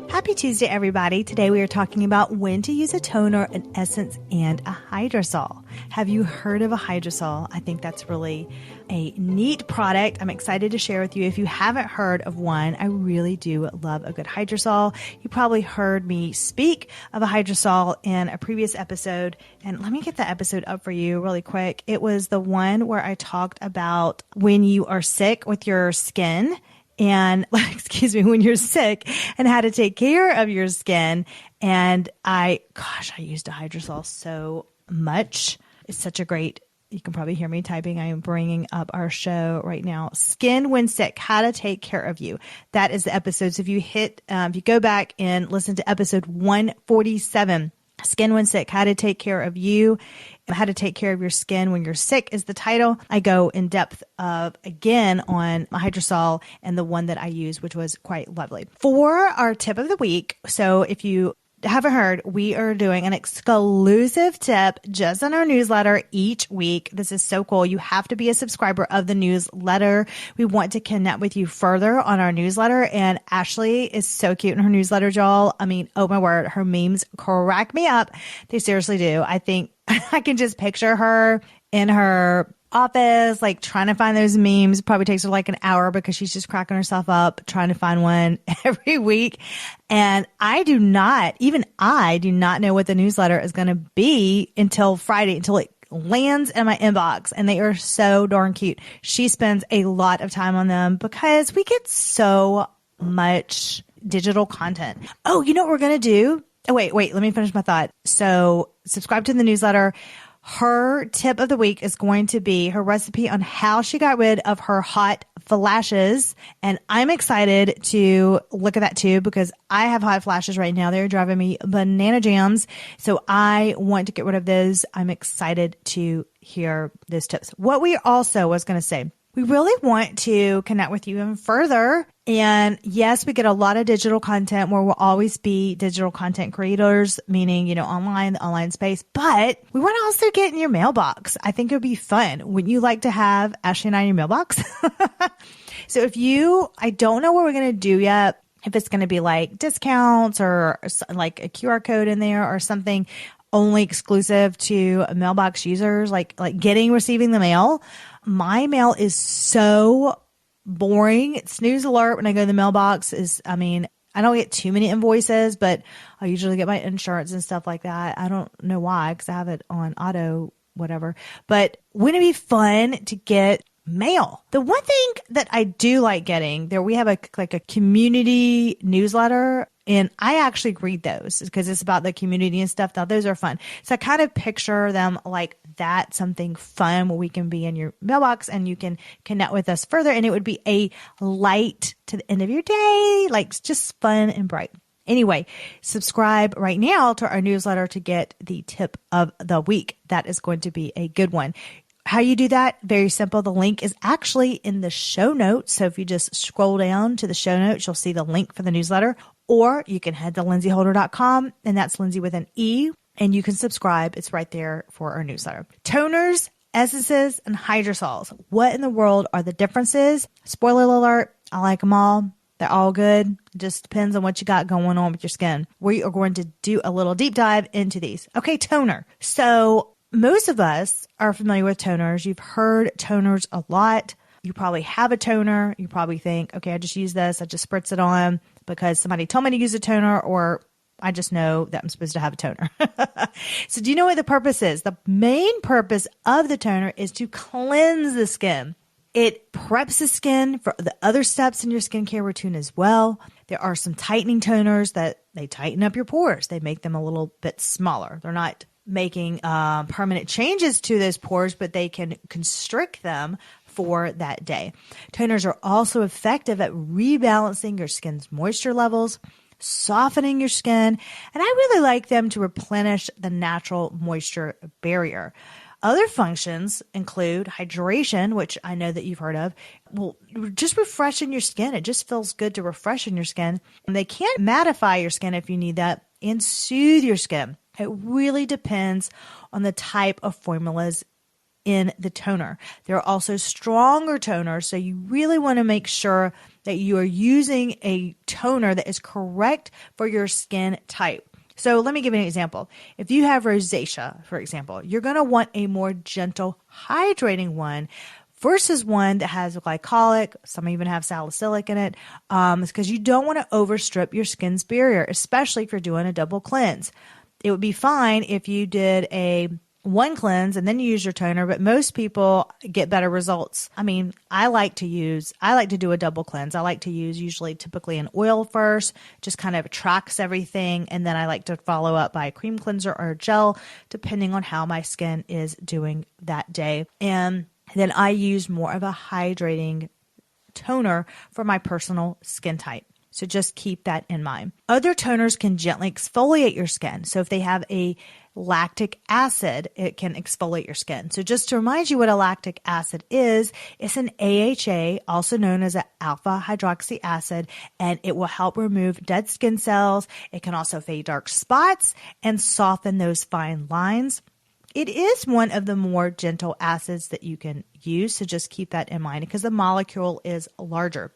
Happy Tuesday, everybody. Today we are talking about when to use a toner, an essence, and a hydrosol. Have you heard of a hydrosol? I think that's really a neat product. I'm excited to share with you. If you haven't heard of one, I really do love a good hydrosol. You probably heard me speak of a hydrosol in a previous episode. And let me get that episode up for you really quick. It was the one where I talked about when you are sick with your skin and when you're sick and how to take care of your skin. And I used a hydrosol so much. It's such a great, you can probably hear me typing. I am bringing up our show right now. Skin when sick, how to take care of you. That is the episode. So if you go back and listen to episode 147, Skin when sick, how to take care of you, how to take care of your skin when you're sick is the title. I go in depth again on my hydrosol and the one that I use, which was quite lovely. For our tip of the week, so if you haven't heard, we are doing an exclusive tip just on our newsletter each week. This is so cool. You have to be a subscriber of the newsletter. We want to connect with you further on our newsletter. And Ashley is so cute in her newsletter, y'all. I mean, oh my word, her memes crack me up. They seriously do. I think I can just picture her in her office, like trying to find those memes. It probably takes her like an hour because she's just cracking herself up trying to find one every week. And I do not know what the newsletter is going to be until Friday, until it lands in my inbox. And they are so darn cute. She spends a lot of time on them because we get so much digital content. Oh, you know what we're going to do? Oh, wait, let me finish my thought. So subscribe to the newsletter. Her tip of the week is going to be her recipe on how she got rid of her hot flashes. And I'm excited to look at that too, because I have hot flashes right now. They're driving me banana jams. So I want to get rid of those. I'm excited to hear those tips. What we also was going to say, we really want to connect with you even further. And yes, we get a lot of digital content where we'll always be digital content creators, meaning, the online space, but we want to also get in your mailbox. I think it would be fun. Wouldn't you like to have Ashley and I in your mailbox? So I don't know what we're going to do yet. If it's going to be like discounts or like a QR code in there or something only exclusive to mailbox users, like receiving the mail. My mail is so boring. Snooze alert when I go to the mailbox I don't get too many invoices, but I usually get my insurance and stuff like that. I don't know why, because I have it on auto, whatever. But wouldn't it be fun to get mail? The one thing that I do like getting there, we have a community newsletter, and I actually read those because it's about the community and stuff. Now those are fun. So I kind of picture them like that, something fun where we can be in your mailbox and you can connect with us further. And it would be a light to the end of your day, like just fun and bright. Anyway, subscribe right now to our newsletter to get the tip of the week. That is going to be a good one. How you do that? Very simple. The link is actually in the show notes. So if you just scroll down to the show notes, you'll see the link for the newsletter, or you can head to lindseyholder.com, and that's Lindsey with an E, and you can subscribe. It's right there for our newsletter. Toners, essences, and hydrosols. What in the world are the differences? Spoiler alert, I like them all. They're all good. It just depends on what you got going on with your skin. We are going to do a little deep dive into these. Okay, toner. So most of us are familiar with toners. You've heard toners a lot. You probably have a toner. You probably think, okay, I just use this. I just spritz it on because somebody told me to use a toner, or I just know that I'm supposed to have a toner. So do you know what the purpose is? The main purpose of the toner is to cleanse the skin. It preps the skin for the other steps in your skincare routine as well. There are some tightening toners that they tighten up your pores. They make them a little bit smaller. They're not making permanent changes to those pores, but they can constrict them for that day. Toners are also effective at rebalancing your skin's moisture levels, softening your skin, and I really like them to replenish the natural moisture barrier. Other functions include hydration, which I know that you've heard of. Well, just refreshing your skin. It just feels good to refreshen your skin. And they can mattify your skin if you need that and soothe your skin. It really depends on the type of formulas in the toner. There are also stronger toners, so you really want to make sure that you are using a toner that is correct for your skin type. So let me give you an example. If you have rosacea, for example, you're going to want a more gentle, hydrating one versus one that has glycolic. Some even have salicylic in it. It's because you don't want to overstrip your skin's barrier, especially if you're doing a double cleanse. It would be fine if you did a one cleanse and then you use your toner, but most people get better results. I mean, I like to do a double cleanse. I like to use typically an oil first, just kind of tracks everything. And then I like to follow up by a cream cleanser or a gel, depending on how my skin is doing that day. And then I use more of a hydrating toner for my personal skin type. So just keep that in mind. Other toners can gently exfoliate your skin. So if they have a lactic acid, it can exfoliate your skin. So just to remind you what a lactic acid is, it's an AHA, also known as an alpha hydroxy acid, and it will help remove dead skin cells. It can also fade dark spots and soften those fine lines. It is one of the more gentle acids that you can use, so just keep that in mind because the molecule is larger.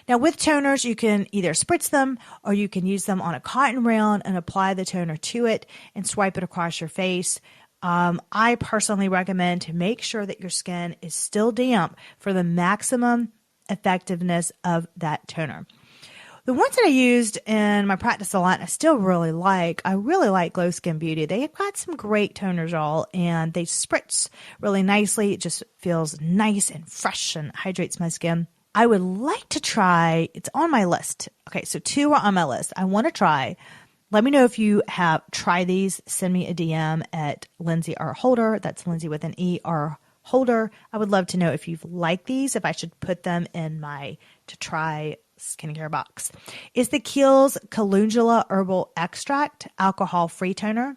Now with toners, you can either spritz them or you can use them on a cotton round and apply the toner to it and swipe it across your face. I personally recommend to make sure that your skin is still damp for the maximum effectiveness of that toner. The ones that I used in my practice a lot, I still really like. I really like Glow Skin Beauty. They've got some great toners, y'all, and they spritz really nicely. It just feels nice and fresh and hydrates my skin. I would like to try, it's on my list. Okay, so 2 are on my list. I want to try. Let me know if you have tried these. Send me a DM at Lindsey R. Holder. That's Lindsey with an E, R. Holder. I would love to know if you've liked these, if I should put them in my to try skincare box. Is the Kiehl's Calendula Herbal Extract alcohol-free toner.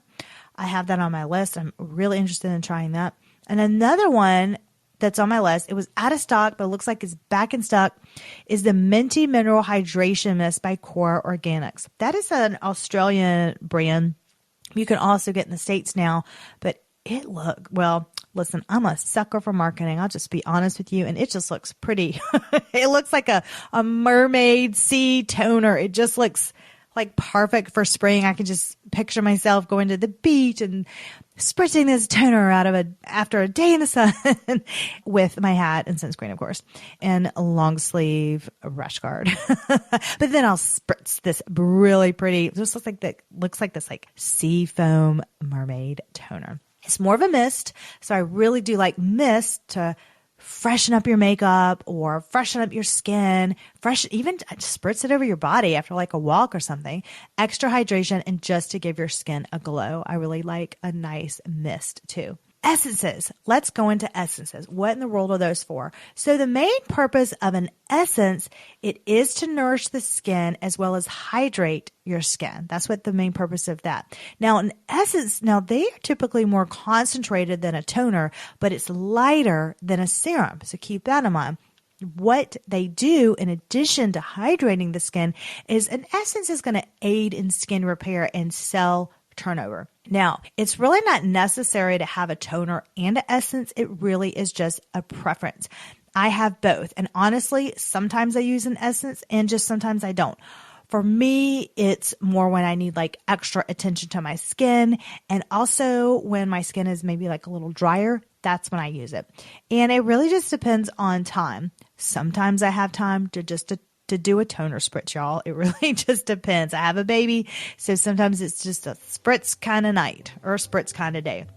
I have that on my list. I'm really interested in trying that. And another one that's on my list, it was out of stock, but it looks like it's back in stock, is the Minty Mineral Hydration Mist by Core Organics. That is an Australian brand. You can also get in the States now, but listen, I'm a sucker for marketing. I'll just be honest with you. And it just looks pretty. It looks like a mermaid sea toner. It just looks like perfect for spring. I can just picture myself going to the beach and spritzing this toner after a day in the sun with my hat and sunscreen, of course, and a long sleeve rash guard. But then I'll spritz this really pretty, it just looks like this sea foam mermaid toner. It's more of a mist. So I really do like mist to freshen up your makeup or freshen up your skin, even spritz it over your body after a walk or something. Extra hydration and just to give your skin a glow. I really like a nice mist too. Essences. Let's go into essences. What in the world are those for? So the main purpose of an essence, it is to nourish the skin as well as hydrate your skin. That's what the main purpose of that. Now, an essence, they are typically more concentrated than a toner, but it's lighter than a serum. So keep that in mind. What they do in addition to hydrating the skin is an essence is going to aid in skin repair and cell turnover. Now, it's really not necessary to have a toner and an essence. It really is just a preference. I have both. And honestly, sometimes I use an essence and just sometimes I don't. For me, it's more when I need extra attention to my skin. And also when my skin is maybe a little drier, that's when I use it. And it really just depends on time. Sometimes I have time to do a toner spritz, y'all. It really just depends. I have a baby, so sometimes it's just a spritz kind of night or a spritz kind of day.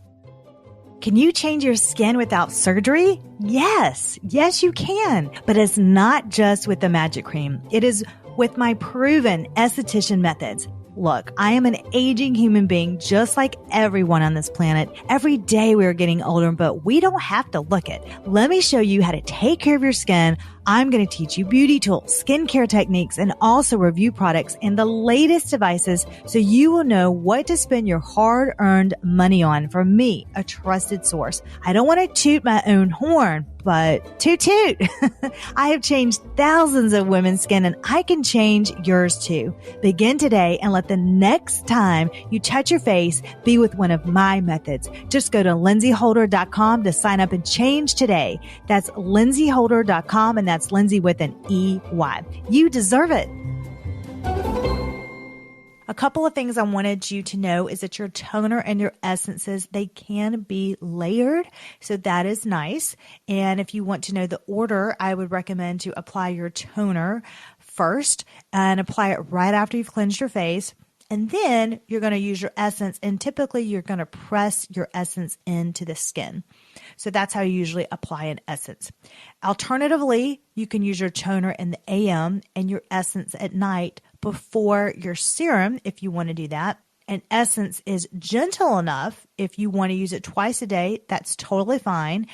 Can you change your skin without surgery? Yes, you can. But it's not just with the magic cream. It is with my proven esthetician methods. Look, I am an aging human being just like everyone on this planet. Every day we are getting older, but we don't have to look it. Let me show you how to take care of your skin. I'm going to teach you beauty tools, skincare techniques, and also review products and the latest devices so you will know what to spend your hard-earned money on from me, a trusted source. I don't want to toot my own horn, but toot toot. I have changed thousands of women's skin and I can change yours too. Begin today and let the next time you touch your face be with one of my methods. Just go to lindseyholder.com to sign up and change today. That's lindseyholder.com, and that's Lindsey with an EY. You deserve it. A couple of things I wanted you to know is that your toner and your essences, they can be layered. So that is nice. And if you want to know the order, I would recommend to apply your toner first and apply it right after you've cleansed your face. And then you're going to use your essence, and typically you're going to press your essence into the skin. So that's how you usually apply an essence. Alternatively, you can use your toner in the AM and your essence at night before your serum if you want to do that. And essence is gentle enough if you want to use it twice a day. That's totally fine.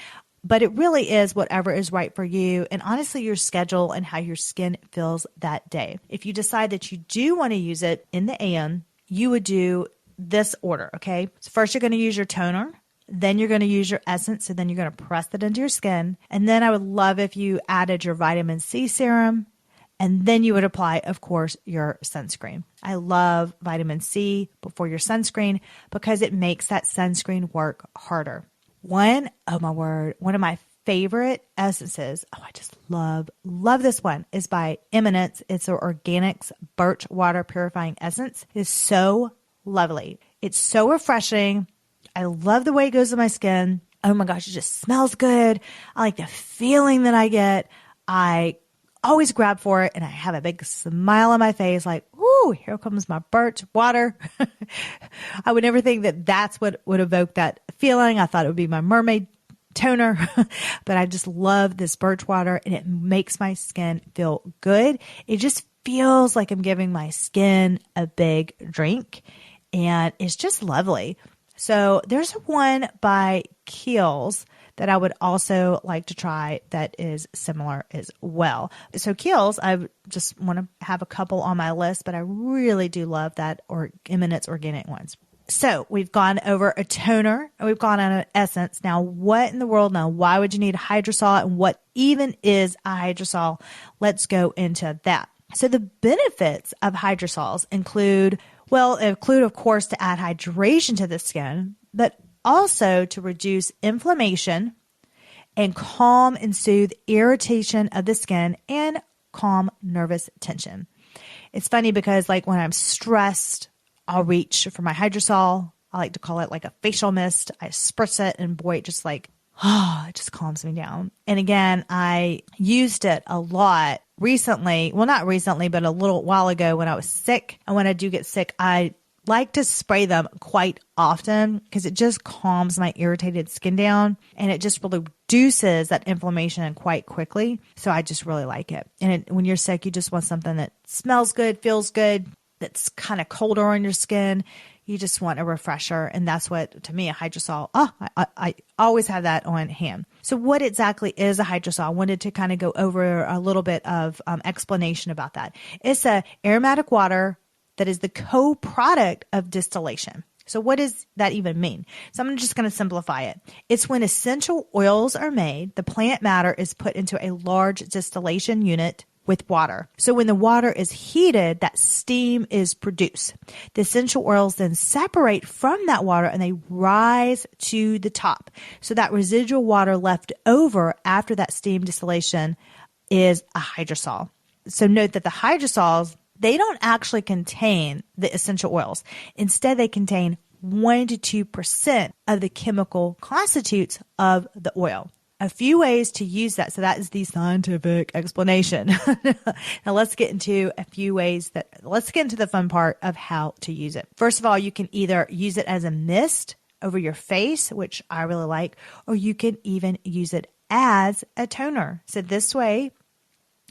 But it really is whatever is right for you and honestly your schedule and how your skin feels that day. If you decide that you do want to use it in the AM, you would do this order, okay? So first you're going to use your toner, then you're going to use your essence, so then you're going to press it into your skin. And then I would love if you added your vitamin C serum, and then you would apply, of course, your sunscreen. I love vitamin C before your sunscreen because it makes that sunscreen work harder. One of my favorite essences, I just love this one, is by Eminence. It's an Organics Birch Water Purifying Essence. It is so lovely. It's so refreshing. I love the way it goes on my skin. Oh my gosh, it just smells good. I like the feeling that I get. I always grab for it and I have a big smile on my face like, ooh, here comes my birch water. I would never think that that's what would evoke that feeling. I thought it would be my mermaid toner, but I just love this birch water and it makes my skin feel good. It just feels like I'm giving my skin a big drink and it's just lovely. So there's one by Kiehl's that I would also like to try that is similar as well. So Kiehl's, I just want to have a couple on my list, but I really do love that Eminence organic ones. So we've gone over a toner and we've gone on an essence. Now, what in the world now? Why would you need a hydrosol and what even is a hydrosol? Let's go into that. So the benefits of hydrosols include, of course, to add hydration to the skin, but also to reduce inflammation and calm and soothe irritation of the skin and calm nervous tension. It's funny because like when I'm stressed, I'll reach for my hydrosol. I like to call it like a facial mist. I spritz it and boy, it just it just calms me down. And again, I used it a lot recently. Well, not recently, but a little while ago when I was sick. And when I do get sick, I like to spray them quite often because it just calms my irritated skin down and it just really reduces that inflammation quite quickly. So I just really like it. And when you're sick, you just want something that smells good, feels good, that's kind of colder on your skin. You just want a refresher. And that's what, to me, a hydrosol, I always have that on hand. So what exactly is a hydrosol? I wanted to kind of go over a little bit of explanation about that. It's a aromatic water that is the co-product of distillation. So what does that even mean? So I'm just going to simplify it. It's when essential oils are made, the plant matter is put into a large distillation unit with water. So when the water is heated, that steam is produced. The essential oils then separate from that water and they rise to the top. So that residual water left over after that steam distillation is a hydrosol. So note that the hydrosols, they don't actually contain the essential oils. Instead, they contain 1 to 2% of the chemical constitutes of the oil. A few ways to use that. So that is the scientific explanation. Now let's get into let's get into the fun part of how to use it. First of all, you can either use it as a mist over your face, which I really like, or you can even use it as a toner. So this way,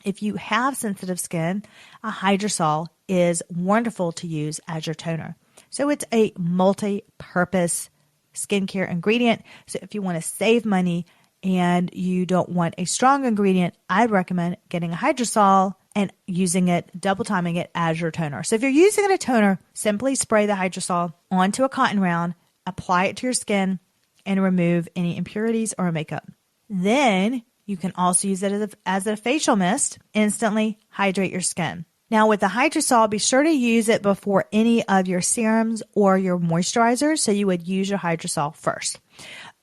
if you have sensitive skin, a hydrosol is wonderful to use as your toner. So it's a multi-purpose skincare ingredient. So if you want to save money and you don't want a strong ingredient, I'd recommend getting a hydrosol and using it, double timing it as your toner. So if you're using a toner, simply spray the hydrosol onto a cotton round, apply it to your skin, and remove any impurities or makeup. Then You can also use it as a facial mist. Instantly hydrate your skin. Now with the Hydrosol, be sure to use it before any of your serums or your moisturizers. So you would use your Hydrosol first.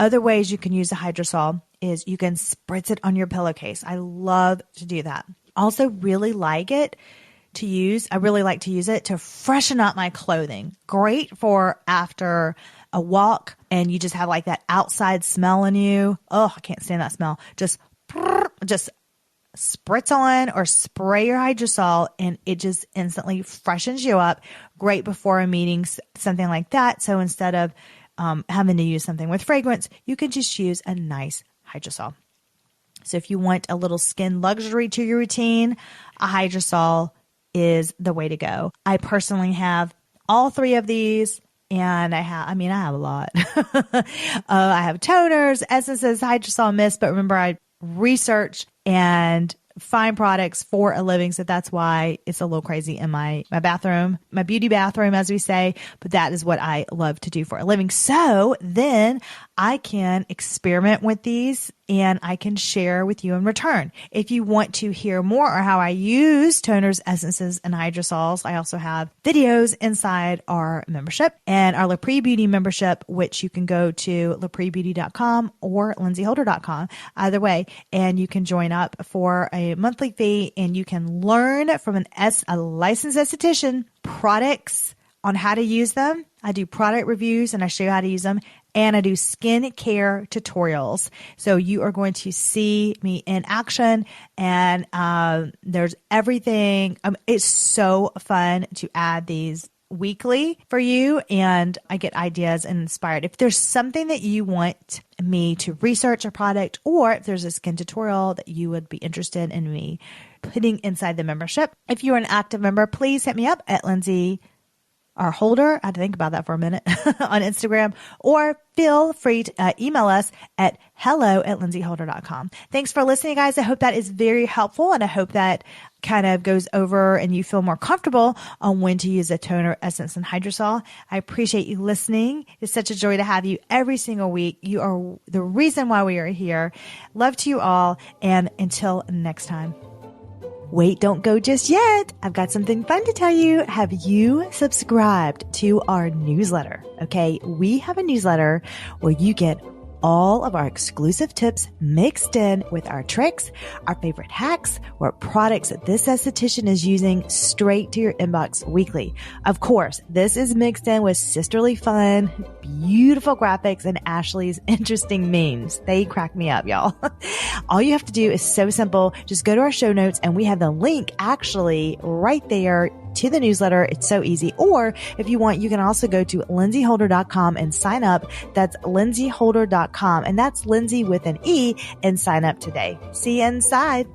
Other ways you can use the Hydrosol is you can spritz it on your pillowcase. I love to do that. Also really like it to use. I really like to use it to freshen up my clothing. Great for after a walk and you just have like that outside smell in you. Oh, I can't stand that smell. Just spritz on or spray your Hydrosol and it just instantly freshens you up. Great before a meeting, something like that. So instead of having to use something with fragrance, you can just use a nice Hydrosol. So if you want a little skin luxury to your routine, a Hydrosol is the way to go. I personally have all three of these. And I have a lot. I have toners, essences, Hydrosol mist, but remember I research and find products for a living. So that's why it's a little crazy in my bathroom, my beauty bathroom, as we say, but that is what I love to do for a living. So then I can experiment with these and I can share with you in return. If you want to hear more or how I use toners, essences, and hydrosols, I also have videos inside our membership and our Lapre Beauty membership, which you can go to laprebeauty.com or lindseyholder.com, either way, and you can join up for a monthly fee and you can learn from a licensed esthetician products on how to use them. I do product reviews and I show you how to use them. And I do skincare tutorials. So you are going to see me in action and there's everything. It's so fun to add these weekly for you and I get ideas and inspired. If there's something that you want me to research a product or if there's a skin tutorial that you would be interested in me putting inside the membership, if you're an active member, please hit me up at Lindsey our holder. I had to think about that for a minute on Instagram, or feel free to email us at hello@lindseyholder.com. Thanks for listening, guys. I hope that is very helpful and I hope that kind of goes over and you feel more comfortable on when to use a toner, essence, and Hydrosol. I appreciate you listening. It's such a joy to have you every single week. You are the reason why we are here. Love to you all. And until next time. Wait, don't go just yet. I've got something fun to tell you. Have you subscribed to our newsletter? Okay, we have a newsletter where you get all of our exclusive tips mixed in with our tricks, our favorite hacks, or products that this esthetician is using straight to your inbox weekly. Of course, this is mixed in with sisterly fun, beautiful graphics, and Ashley's interesting memes. They crack me up, y'all. All you have to do is so simple. Just go to our show notes and we have the link actually right there to the newsletter. It's so easy. Or if you want, you can also go to lindseyholder.com and sign up. That's lindseyholder.com. And that's Lindsey with an E, and sign up today. See you inside.